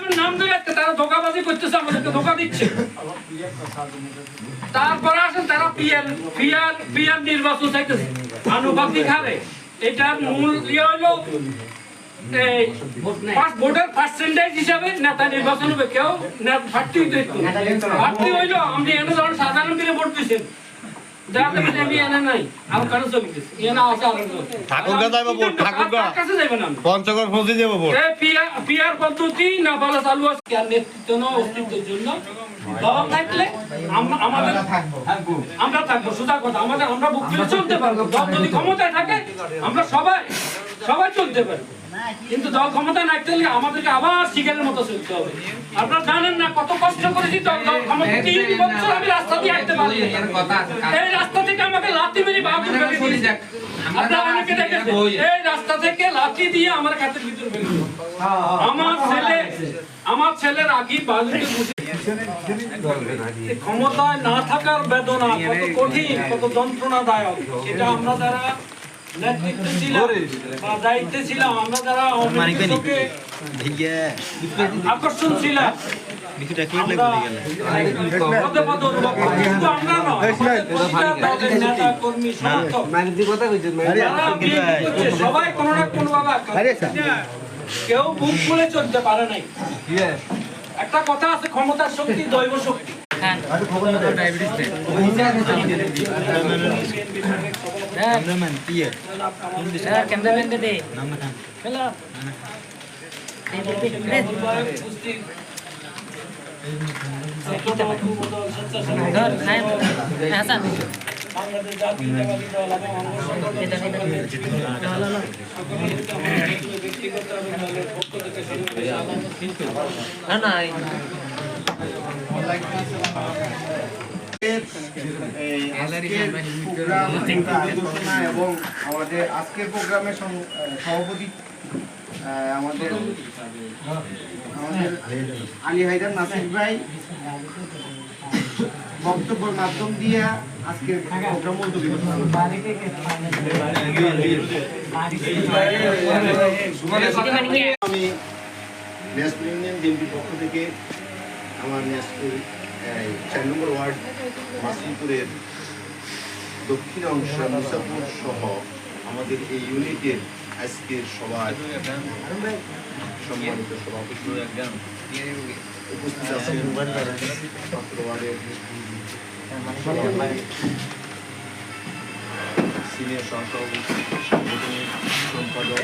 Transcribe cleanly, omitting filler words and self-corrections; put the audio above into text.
চেয়ারম্যানের নাম ধরে তারা ধোঁকাবাজি করতেছে, আমাদেরকে ধোঁকা দিচ্ছে। তারপরে আসেন তারা পিয়ার নির্বাচন চাইতেছে আনুপাতিক হারে। এটার মূল ইয়ে হলো ভোটের পার্সেন্টেজ হিসাবে নেতা নির্বাচন হবে। কেউ প্রার্থী হইলো আপনি এনে ধরুন সাধারণ দিনে ভোট দিচ্ছেন, আমরা থাকবো সোজা কথা, আমরা বুক করে চলতে পারবো। যদি ক্ষমতায় থাকে আমরা সবাই চলতে পারবো, কিন্তু দল ক্ষমতা না থাকলে আমাদেরকে আবার শিকারের মতো চলতে হবে। আপনারা জানেন না কত কষ্ট করেছি দল ক্ষমতা, 3 বছর আমি রাস্তা দিয়ে হাঁটতে পারি, এই রাস্তা থেকে আমাকে লাঠি মেরে বাহাদুর ফেলে দিয়েছে। আপনারা অনেকে দেখেছেন এই রাস্তা থেকে লাঠি দিয়ে আমার কাছে ভিতরে ফেলে দিয়েছে। আমার ছেলের আগে বালুকে বসে ক্ষমতায় না থাকার বেদনা কত কঠিন, কত যন্ত্রণাদায়ক, এটা আমরা যারা নেতৃত্বে ছিলাম বা দায়িত্বে ছিলাম, আমরা যারা আকর্ষণ ছিলাম, সবাই কোন না কোন ভাবে কেউ মুখ খুলে চলতে পারে নাই। একটা কথা আছে, ক্ষমতার শক্তি দৈব শক্তি। এবং আমাদের আজকের প্রোগ্রামের সভাপতি আমাদের আলী হায়দার নাসির ভাই বক্তব্যের মাধ্যম দিয়ে আজকের প্রোগ্রাম মুলতবি করতে আমি ন্যাশনাল ইউনিয়ন বিএনপির পক্ষ থেকে আমার ন্যাশনাল 4 নম্বর ওয়ার্ড মাসিমপুরের দক্ষিণ অংশ মুসাপুর সহ আমাদের এই ইউনিটের আজকের সভায় সম্মানিত সভাপতি উপস্থিত আছেন ছাত্র ওয়ার্ডের সিনিয়র সহসভাপতি সম্পাদক